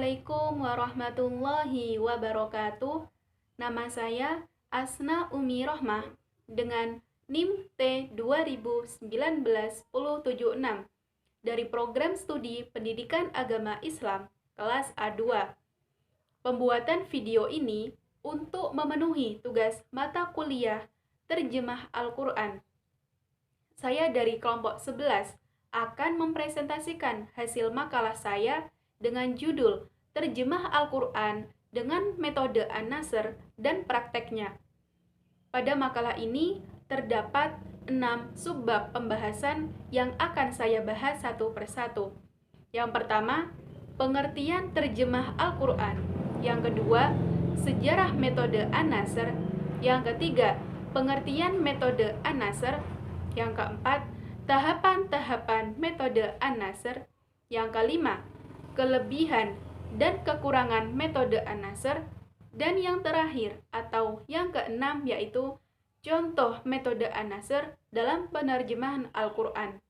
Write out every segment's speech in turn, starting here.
Assalamualaikum warahmatullahi wabarakatuh. Nama saya Asna Umi Rohmah dengan NIM T2019-1076 dari Program Studi Pendidikan Agama Islam kelas A2. Pembuatan video ini untuk memenuhi tugas mata kuliah Terjemah Al-Quran. Saya dari kelompok 11 akan mempresentasikan hasil makalah saya dengan judul Terjemah Al-Quran dengan metode An-Nasr dan prakteknya. Pada makalah ini terdapat 6 subbab pembahasan yang akan saya bahas satu persatu. Yang pertama, pengertian terjemah Al-Quran. Yang kedua, sejarah metode An-Nasr. Yang ketiga, pengertian metode An-Nasr. Yang keempat, tahapan-tahapan metode An-Nasr. Yang kelima, kelebihan dan kekurangan metode An-Nasr. Dan yang terakhir atau yang keenam yaitu contoh metode An-Nasr dalam penerjemahan Al-Quran.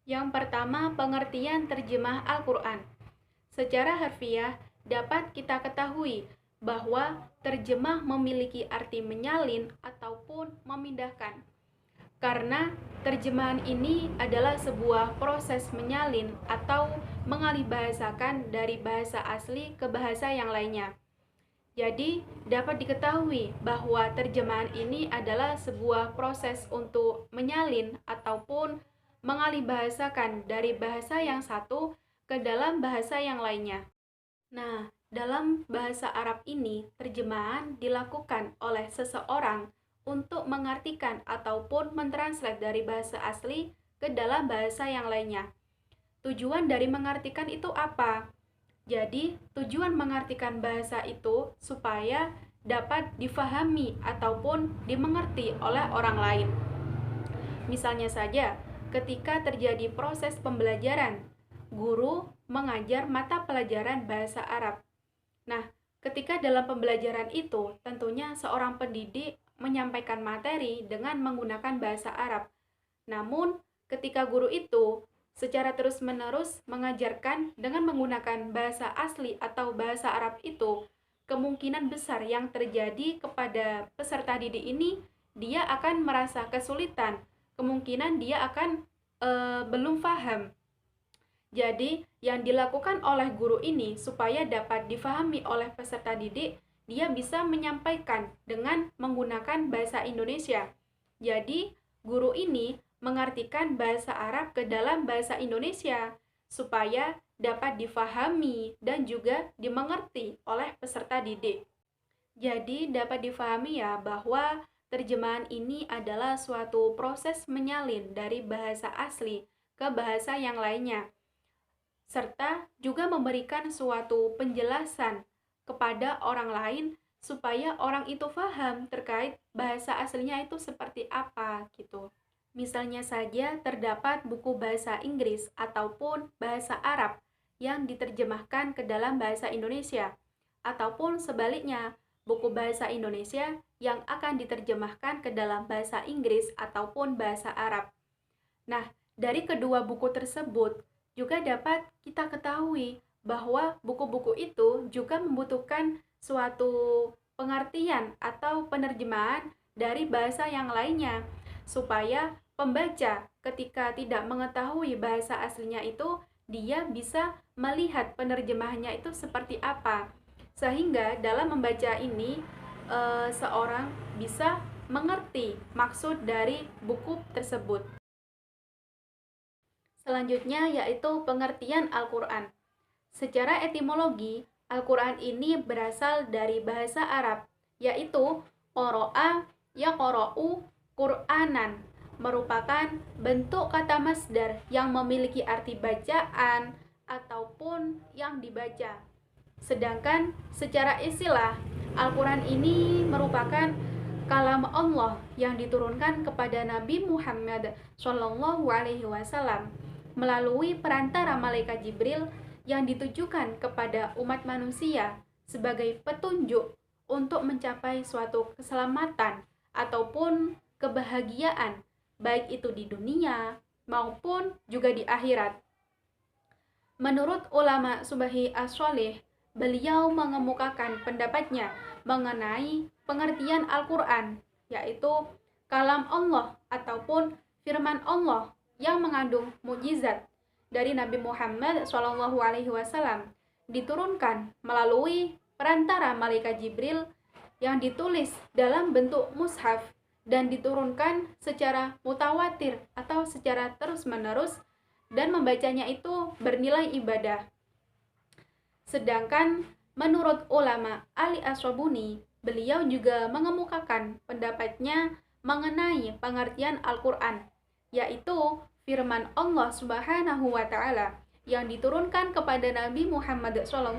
Yang pertama, pengertian terjemah Al-Quran. Secara harfiah dapat kita ketahui bahwa terjemah memiliki arti menyalin ataupun memindahkan. Karena terjemahan ini adalah sebuah proses menyalin atau mengalihbahasakan dari bahasa asli ke bahasa yang lainnya. Jadi, dapat diketahui bahwa terjemahan ini adalah sebuah proses untuk menyalin ataupun mengalihbahasakan dari bahasa yang satu ke dalam bahasa yang lainnya. Nah, dalam bahasa Arab ini, terjemahan dilakukan oleh seseorang untuk mengartikan ataupun mentranslate dari bahasa asli ke dalam bahasa yang lainnya. Tujuan dari mengartikan itu apa? Jadi, tujuan mengartikan bahasa itu supaya dapat difahami ataupun dimengerti oleh orang lain. Misalnya saja, ketika terjadi proses pembelajaran, guru mengajar mata pelajaran bahasa Arab. Nah, ketika dalam pembelajaran itu, tentunya seorang pendidik menyampaikan materi dengan menggunakan bahasa Arab. Namun, ketika guru itu secara terus-menerus mengajarkan dengan menggunakan bahasa asli atau bahasa Arab itu, kemungkinan besar yang terjadi kepada peserta didik ini, dia akan merasa kesulitan, kemungkinan dia akan belum paham. Jadi, yang dilakukan oleh guru ini supaya dapat difahami oleh peserta didik, dia bisa menyampaikan dengan menggunakan bahasa Indonesia. Jadi, guru ini mengartikan bahasa Arab ke dalam bahasa Indonesia supaya dapat difahami dan juga dimengerti oleh peserta didik. Jadi, dapat difahami ya bahwa terjemahan ini adalah suatu proses menyalin dari bahasa asli ke bahasa yang lainnya, serta juga memberikan suatu penjelasan kepada orang lain supaya orang itu paham terkait bahasa aslinya itu seperti apa gitu. Misalnya saja terdapat buku bahasa Inggris ataupun bahasa Arab yang diterjemahkan ke dalam bahasa Indonesia, ataupun sebaliknya, buku bahasa Indonesia yang akan diterjemahkan ke dalam bahasa Inggris ataupun bahasa Arab. Nah, dari kedua buku tersebut juga dapat kita ketahui bahwa buku-buku itu juga membutuhkan suatu pengertian atau penerjemahan dari bahasa yang lainnya, supaya pembaca ketika tidak mengetahui bahasa aslinya itu, dia bisa melihat penerjemahannya itu seperti apa. Sehingga dalam membaca ini, seorang bisa mengerti maksud dari buku tersebut. Selanjutnya yaitu pengertian Al-Quran. Secara etimologi, Al-Quran ini berasal dari bahasa Arab, yaitu qoro'a, yaqra'u, Qur'anan, merupakan bentuk kata masdar yang memiliki arti bacaan ataupun yang dibaca. Sedangkan secara istilah, Al-Quran ini merupakan kalam Allah yang diturunkan kepada Nabi Muhammad SAW melalui perantara malaikat Jibril yang ditujukan kepada umat manusia sebagai petunjuk untuk mencapai suatu keselamatan ataupun kebahagiaan, baik itu di dunia maupun juga di akhirat. Menurut ulama Subahi as-Sholih, beliau mengemukakan pendapatnya mengenai pengertian Al-Quran, yaitu kalam Allah ataupun firman Allah yang mengandung mukjizat dari Nabi Muhammad SAW diturunkan melalui perantara malaikat Jibril yang ditulis dalam bentuk mushaf dan diturunkan secara mutawatir atau secara terus-menerus, dan membacanya itu bernilai ibadah. Sedangkan menurut ulama Ali Asy'abuni, beliau juga mengemukakan pendapatnya mengenai pengertian Al-Quran, yaitu firman Allah Subhanahu wa Ta'ala yang diturunkan kepada Nabi Muhammad SAW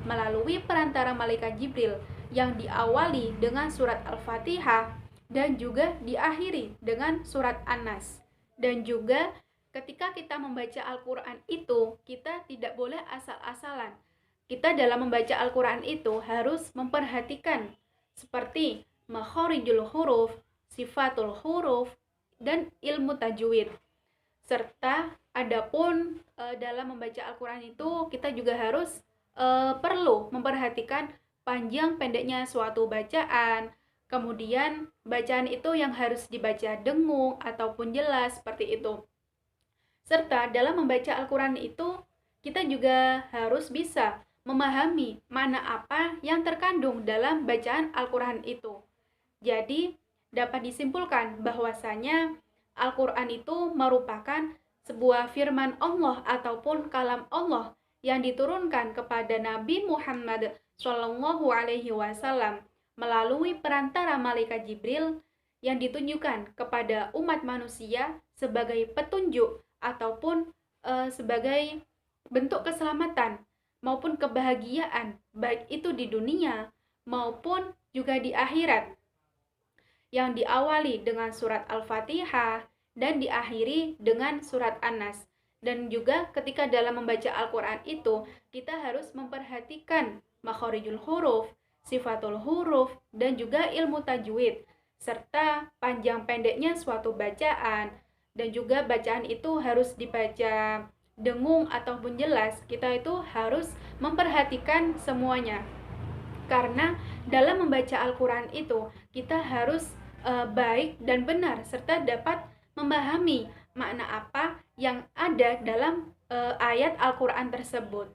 melalui perantara malaikat Jibril, yang diawali dengan surat Al-Fatihah dan juga diakhiri dengan surat An-Nas. Dan juga ketika kita membaca Al-Quran itu, kita tidak boleh asal-asalan. Kita dalam membaca Al-Quran itu harus memperhatikan seperti makharijul huruf, sifatul huruf, dan ilmu tajwid. Serta adapun dalam membaca Al-Quran itu kita juga harus perlu memperhatikan panjang pendeknya suatu bacaan, kemudian bacaan itu yang harus dibaca dengung ataupun jelas seperti itu. Serta dalam membaca Al-Quran itu kita juga harus bisa memahami mana apa yang terkandung dalam bacaan Al-Quran itu. Jadi dapat disimpulkan bahwasanya Al-Quran itu merupakan sebuah firman Allah ataupun kalam Allah yang diturunkan kepada Nabi Muhammad SAW melalui perantara malaikat Jibril, yang ditunjukkan kepada umat manusia sebagai petunjuk ataupun sebagai bentuk keselamatan maupun kebahagiaan, baik itu di dunia maupun juga di akhirat, yang diawali dengan surat Al-Fatihah dan diakhiri dengan surat An-Nas. Dan juga ketika dalam membaca Al-Quran itu kita harus memperhatikan makharijul huruf, sifatul huruf, dan juga ilmu tajwid, serta panjang pendeknya suatu bacaan. Dan juga bacaan itu harus dibaca dengung ataupun jelas. Kita itu harus memperhatikan semuanya, karena dalam membaca Al-Quran itu kita harus baik dan benar, serta dapat memahami makna apa yang ada dalam ayat Al-Quran tersebut.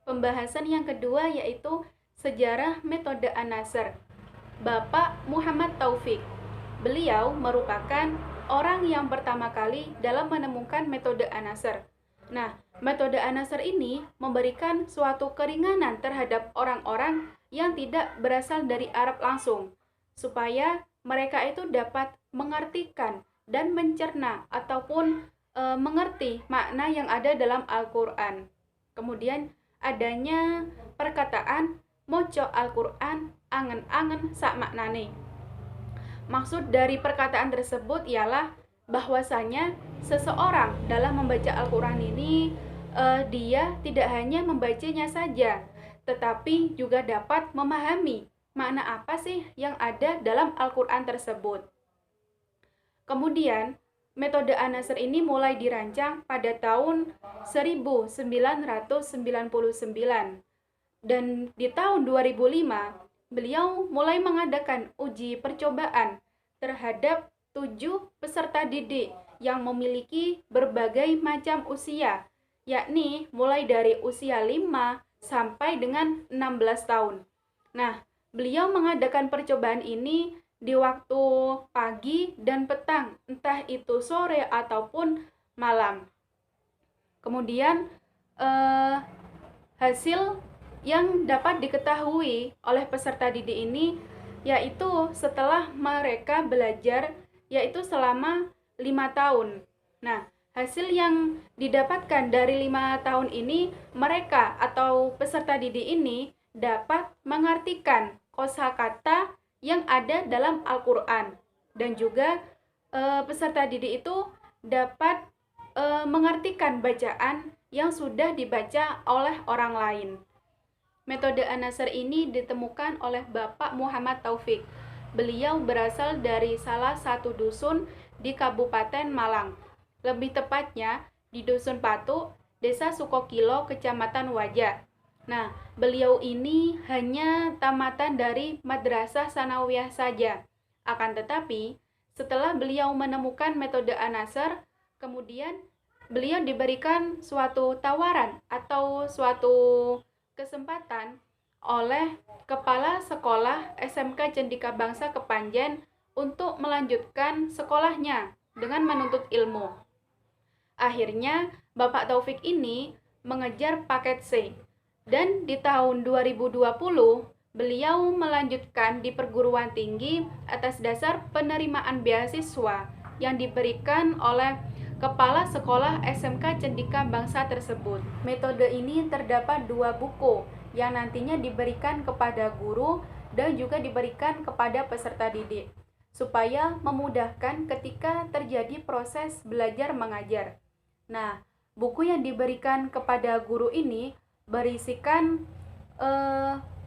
Pembahasan yang kedua yaitu sejarah metode An-Nasr. Bapak Muhammad Taufik, beliau merupakan orang yang pertama kali dalam menemukan metode An-Nasr. Nah, metode An-Nasr ini memberikan suatu keringanan terhadap orang-orang yang tidak berasal dari Arab langsung, supaya mereka itu dapat mengartikan dan mencerna ataupun mengerti makna yang ada dalam Al-Quran. Kemudian adanya perkataan moco Al-Quran angen-angen sak maknane. Maksud dari perkataan tersebut ialah bahwasanya seseorang dalam membaca Al-Quran ini dia tidak hanya membacanya saja, tetapi juga dapat memahami makna apa sih yang ada dalam Al-Quran tersebut. Kemudian metode An-Nasr ini mulai dirancang pada tahun 1999, dan di tahun 2005 beliau mulai mengadakan uji percobaan terhadap 7 peserta didik yang memiliki berbagai macam usia, yakni mulai dari usia 5 sampai dengan 16 tahun. Nah, beliau mengadakan percobaan ini di waktu pagi dan petang, entah itu sore ataupun malam. Kemudian hasil yang dapat diketahui oleh peserta didik ini yaitu setelah mereka belajar yaitu selama 5 tahun. Nah, hasil yang didapatkan dari 5 tahun ini, mereka atau peserta didik ini dapat mengartikan kosakata yang ada dalam Al-Quran, dan juga peserta didik itu dapat mengartikan bacaan yang sudah dibaca oleh orang lain. Metode An-Nasr ini ditemukan oleh Bapak Muhammad Taufik. Beliau berasal dari salah satu dusun di Kabupaten Malang, lebih tepatnya di Dusun Patu, Desa Sukokilo, Kecamatan Wajah. Nah, beliau ini hanya tamatan dari Madrasah Sanawiyah saja. Akan tetapi, setelah beliau menemukan metode An-Nasr, kemudian beliau diberikan suatu tawaran atau suatu kesempatan oleh Kepala Sekolah SMK Cendika Bangsa Kepanjen untuk melanjutkan sekolahnya dengan menuntut ilmu. Akhirnya, Bapak Taufik ini mengejar paket C. Dan di tahun 2020, beliau melanjutkan di perguruan tinggi atas dasar penerimaan beasiswa yang diberikan oleh Kepala Sekolah SMK Cendika Bangsa tersebut. Metode ini terdapat 2 buku yang nantinya diberikan kepada guru dan juga diberikan kepada peserta didik, supaya memudahkan ketika terjadi proses belajar mengajar. Nah, buku yang diberikan kepada guru ini berisikan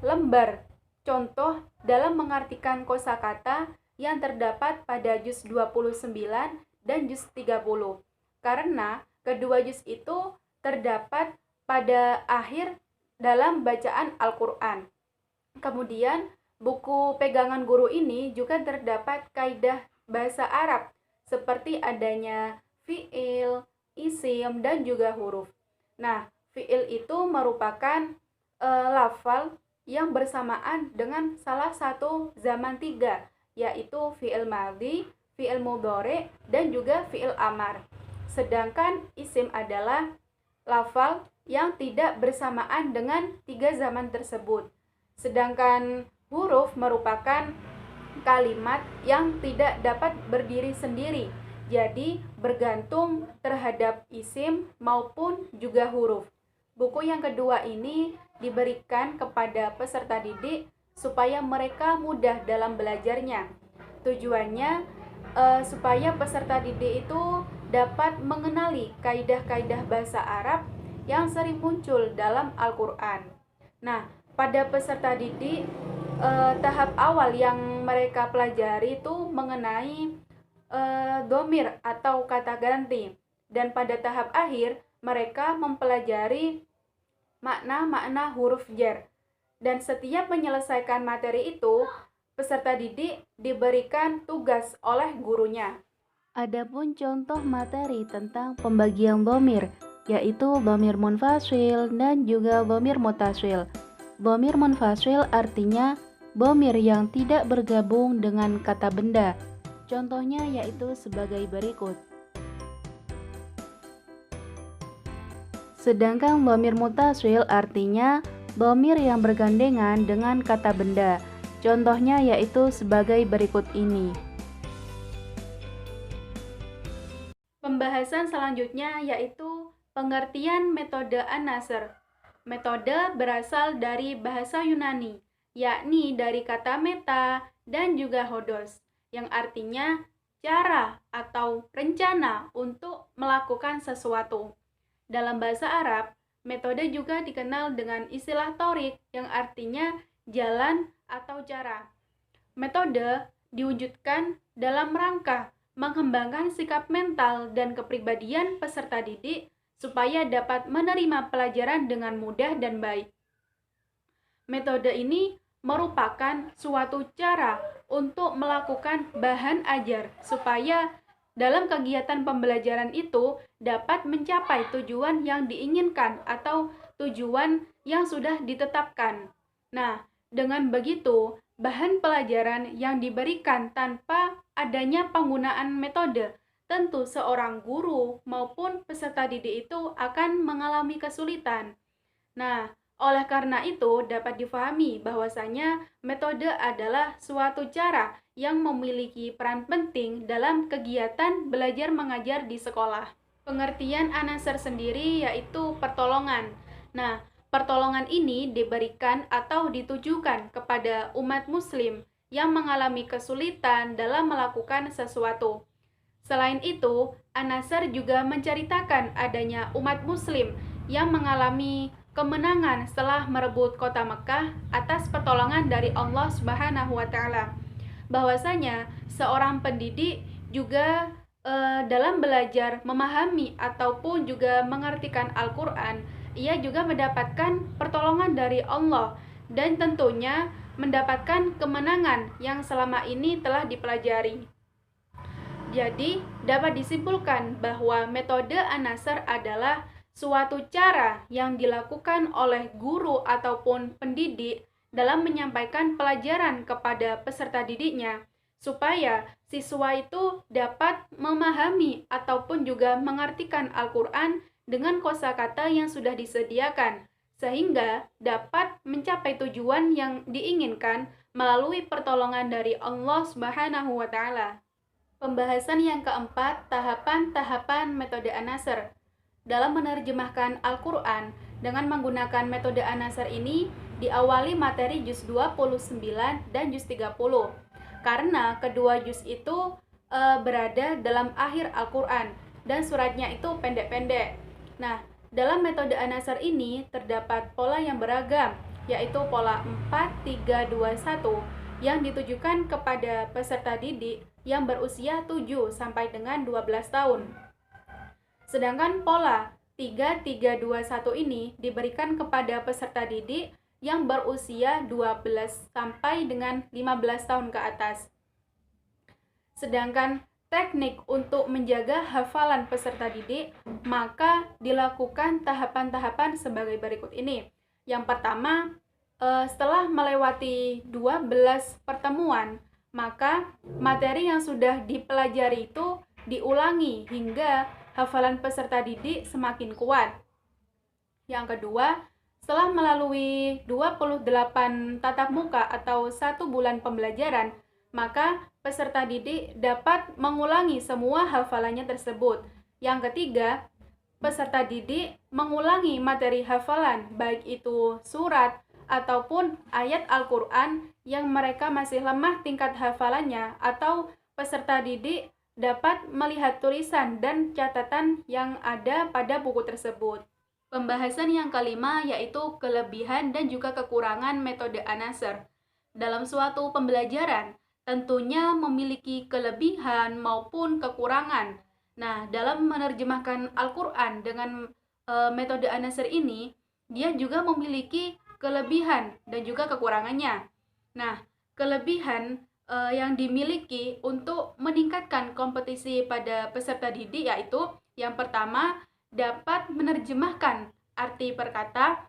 lembar contoh dalam mengartikan kosakata yang terdapat pada juz 29 dan juz 30. Karena kedua juz itu terdapat pada akhir dalam bacaan Al-Qur'an. Kemudian, buku pegangan guru ini juga terdapat kaidah bahasa Arab seperti adanya fiil, isim, dan juga huruf. Nah, fiil itu merupakan lafal yang bersamaan dengan salah satu zaman 3, yaitu fiil madhi, fiil mudhari, dan juga fiil amar. Sedangkan isim adalah lafal yang tidak bersamaan dengan 3 zaman tersebut. Sedangkan huruf merupakan kalimat yang tidak dapat berdiri sendiri, jadi bergantung terhadap isim maupun juga huruf. Buku yang kedua ini diberikan kepada peserta didik supaya mereka mudah dalam belajarnya. Tujuannya supaya peserta didik itu dapat mengenali kaidah-kaidah bahasa Arab yang sering muncul dalam Al-Qur'an. Nah, pada peserta didik tahap awal yang mereka pelajari itu mengenai domir atau kata ganti, dan pada tahap akhir mereka mempelajari makna-makna huruf jar. Dan setiap menyelesaikan materi itu, peserta didik diberikan tugas oleh gurunya. Adapun contoh materi tentang pembagian dhamir, yaitu dhamir munfasil dan juga dhamir mutasil. Dhamir munfasil artinya dhamir yang tidak bergabung dengan kata benda. Contohnya yaitu sebagai berikut. Sedangkan dhamir mutasil artinya dhamir yang bergandengan dengan kata benda. Contohnya yaitu sebagai berikut ini. Pembahasan selanjutnya yaitu pengertian metode An-Nasr. Metode berasal dari bahasa Yunani, yakni dari kata meta dan juga hodos, yang artinya cara atau rencana untuk melakukan sesuatu. Dalam bahasa Arab, metode juga dikenal dengan istilah torik yang artinya jalan atau cara. Metode diwujudkan dalam rangka mengembangkan sikap mental dan kepribadian peserta didik supaya dapat menerima pelajaran dengan mudah dan baik. Metode ini merupakan suatu cara untuk melakukan bahan ajar supaya dalam kegiatan pembelajaran itu dapat mencapai tujuan yang diinginkan atau tujuan yang sudah ditetapkan. Nah, dengan begitu, bahan pelajaran yang diberikan tanpa adanya penggunaan metode, tentu seorang guru maupun peserta didik itu akan mengalami kesulitan. Nah, oleh karena itu dapat difahami bahwasanya metode adalah suatu cara yang memiliki peran penting dalam kegiatan belajar mengajar di sekolah. Pengertian An-Nasr sendiri yaitu pertolongan. Nah, pertolongan ini diberikan atau ditujukan kepada umat muslim yang mengalami kesulitan dalam melakukan sesuatu. Selain itu, An-Nasr juga menceritakan adanya umat muslim yang mengalami kemenangan setelah merebut kota Mekah atas pertolongan dari Allah Subhanahu wa taala. Bahwasanya seorang pendidik juga dalam belajar memahami ataupun juga mengartikan Al-Qur'an ia juga mendapatkan pertolongan dari Allah dan tentunya mendapatkan kemenangan yang selama ini telah dipelajari. Jadi, dapat disimpulkan bahwa metode An-Nasr adalah suatu cara yang dilakukan oleh guru ataupun pendidik dalam menyampaikan pelajaran kepada peserta didiknya, supaya siswa itu dapat memahami ataupun juga mengartikan Al-Quran dengan kosakata yang sudah disediakan, sehingga dapat mencapai tujuan yang diinginkan melalui pertolongan dari Allah Subhanahu wa Ta'ala. Pembahasan yang keempat, tahapan-tahapan metode An-Nasr. Dalam menerjemahkan Al-Quran dengan menggunakan metode An-Nasr ini, diawali materi juz 29 dan juz 30. Karena kedua juz itu berada dalam akhir Al-Quran dan suratnya itu pendek-pendek. Nah, dalam metode An-Nasr ini terdapat pola yang beragam, yaitu pola 4-3-2-1 yang ditujukan kepada peserta didik yang berusia 7 sampai dengan 12 tahun. Sedangkan pola 3-3-2-1 ini diberikan kepada peserta didik yang berusia 12 sampai dengan 15 tahun ke atas. Sedangkan teknik untuk menjaga hafalan peserta didik, maka dilakukan tahapan-tahapan sebagai berikut ini. Yang pertama, setelah melewati 12 pertemuan, maka materi yang sudah dipelajari itu diulangi hingga hafalan peserta didik semakin kuat. Yang kedua, setelah melalui 28 tatap muka atau 1 bulan pembelajaran, maka peserta didik dapat mengulangi semua hafalannya tersebut. Yang ketiga, peserta didik mengulangi materi hafalan, baik itu surat ataupun ayat Al-Quran yang mereka masih lemah tingkat hafalannya, atau peserta didik dapat melihat tulisan dan catatan yang ada pada buku tersebut. Pembahasan yang kelima yaitu kelebihan dan juga kekurangan metode An-Nasr. Dalam suatu pembelajaran, tentunya memiliki kelebihan maupun kekurangan. Nah, dalam menerjemahkan Al-Quran dengan metode An-Nasr ini, dia juga memiliki kelebihan dan juga kekurangannya. Nah, kelebihan yang dimiliki untuk meningkatkan kompetisi pada peserta didik yaitu yang pertama, dapat menerjemahkan arti per kata,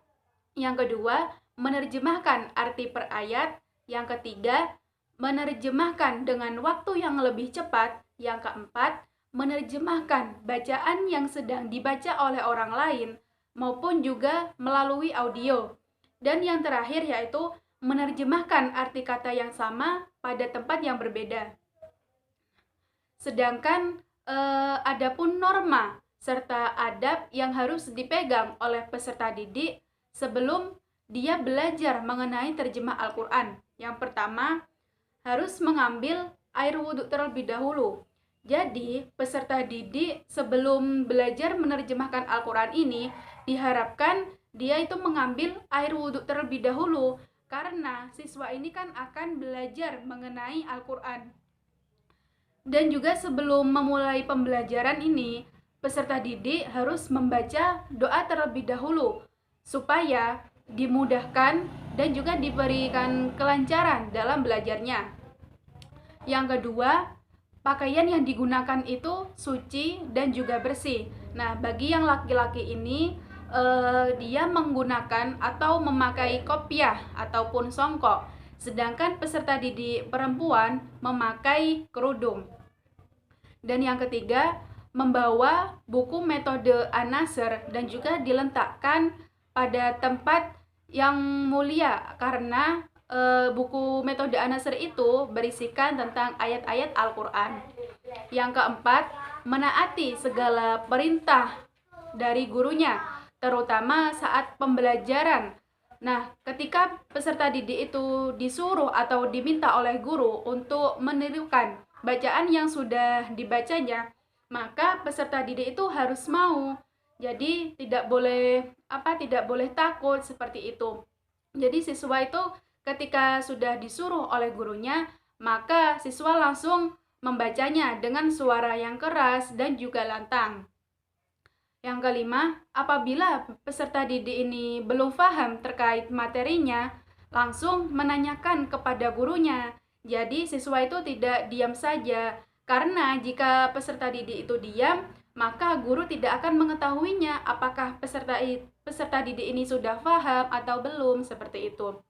yang kedua, menerjemahkan arti per ayat, yang ketiga, menerjemahkan dengan waktu yang lebih cepat, yang keempat, menerjemahkan bacaan yang sedang dibaca oleh orang lain maupun juga melalui audio. Dan yang terakhir yaitu menerjemahkan arti kata yang sama pada tempat yang berbeda. Sedangkan adapun norma serta adab yang harus dipegang oleh peserta didik sebelum dia belajar mengenai terjemah Al-Quran. Yang pertama, harus mengambil air wudhu terlebih dahulu. Jadi, peserta didik sebelum belajar menerjemahkan Al-Quran ini diharapkan dia itu mengambil air wudhu terlebih dahulu, karena siswa ini kan akan belajar mengenai Al-Quran. Dan juga sebelum memulai pembelajaran ini, peserta didik harus membaca doa terlebih dahulu, supaya dimudahkan dan juga diberikan kelancaran dalam belajarnya. Yang kedua, pakaian yang digunakan itu suci dan juga bersih. Nah, bagi yang laki-laki ini, dia menggunakan atau memakai kopiah ataupun songkok, sedangkan peserta didik perempuan memakai kerudung. Dan yang ketiga, membawa buku metode An-Nasr dan juga diletakkan pada tempat yang mulia, karena buku metode An-Nasr itu berisikan tentang ayat-ayat Al-Quran. Yang keempat, menaati segala perintah dari gurunya, terutama saat pembelajaran. Nah, ketika peserta didik itu disuruh atau diminta oleh guru untuk menirukan bacaan yang sudah dibacanya, maka peserta didik itu harus mau. Jadi tidak boleh takut seperti itu. Jadi siswa itu ketika sudah disuruh oleh gurunya, maka siswa langsung membacanya dengan suara yang keras dan juga lantang. Yang kelima, apabila peserta didik ini belum paham terkait materinya, langsung menanyakan kepada gurunya. Jadi siswa itu tidak diam saja, karena jika peserta didik itu diam, maka guru tidak akan mengetahuinya apakah peserta didik ini sudah paham atau belum, seperti itu.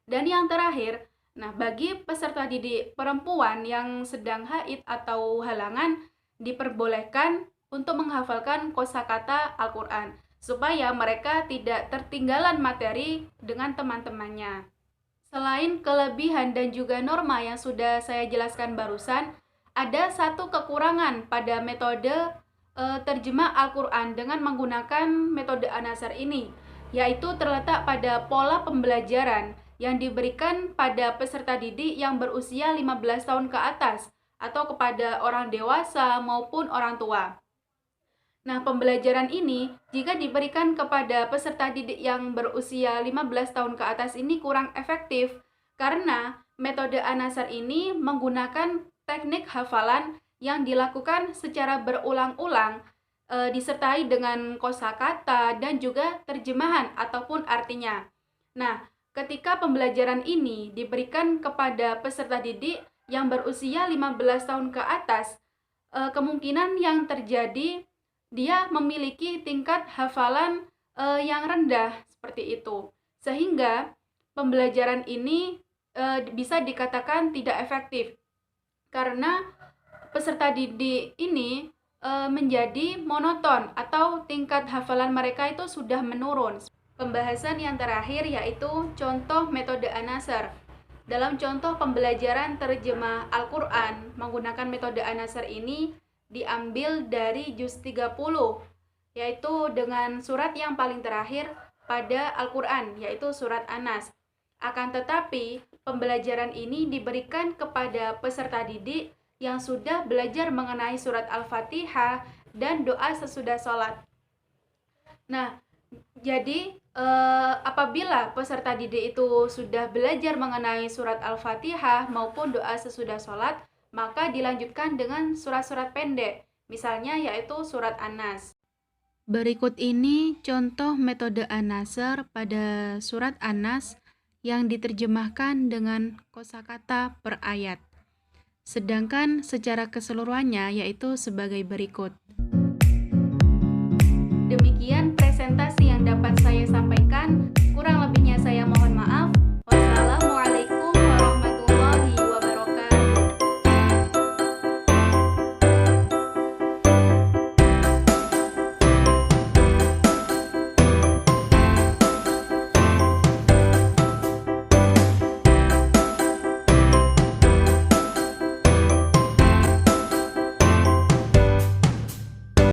Dan yang terakhir, nah bagi peserta didik perempuan yang sedang haid atau halangan, diperbolehkan untuk menghafalkan kosakata Al-Quran, supaya mereka tidak tertinggalan materi dengan teman-temannya. Selain kelebihan dan juga norma yang sudah saya jelaskan barusan, ada satu kekurangan pada metode terjemah Al-Quran dengan menggunakan metode An-Nasr ini, yaitu terletak pada pola pembelajaran yang diberikan pada peserta didik yang berusia 15 tahun ke atas atau kepada orang dewasa maupun orang tua. Nah, pembelajaran ini jika diberikan kepada peserta didik yang berusia 15 tahun ke atas ini kurang efektif karena metode An-Nasr ini menggunakan teknik hafalan yang dilakukan secara berulang-ulang disertai dengan kosakata dan juga terjemahan ataupun artinya. Nah, ketika pembelajaran ini diberikan kepada peserta didik yang berusia 15 tahun ke atas, kemungkinan yang terjadi dia memiliki tingkat hafalan yang rendah seperti itu, sehingga pembelajaran ini bisa dikatakan tidak efektif karena peserta didik ini menjadi monoton atau tingkat hafalan mereka itu sudah menurun. Pembahasan yang terakhir yaitu contoh metode An-Nasr. Dalam contoh pembelajaran terjemah Al-Quran menggunakan metode An-Nasr ini diambil dari juz 30, yaitu dengan surat yang paling terakhir pada Al-Quran, yaitu surat An-Nas. Akan tetapi, pembelajaran ini diberikan kepada peserta didik yang sudah belajar mengenai surat Al-Fatihah dan doa sesudah sholat. Nah, jadi apabila peserta didik itu sudah belajar mengenai surat Al-Fatihah maupun doa sesudah sholat, maka dilanjutkan dengan surat-surat pendek, misalnya yaitu surat An-Nas. Berikut ini contoh metode An-Nasr pada surat An-Nas yang diterjemahkan dengan kosakata per ayat. Sedangkan secara keseluruhannya yaitu sebagai berikut. Demikian presentasi yang dapat saya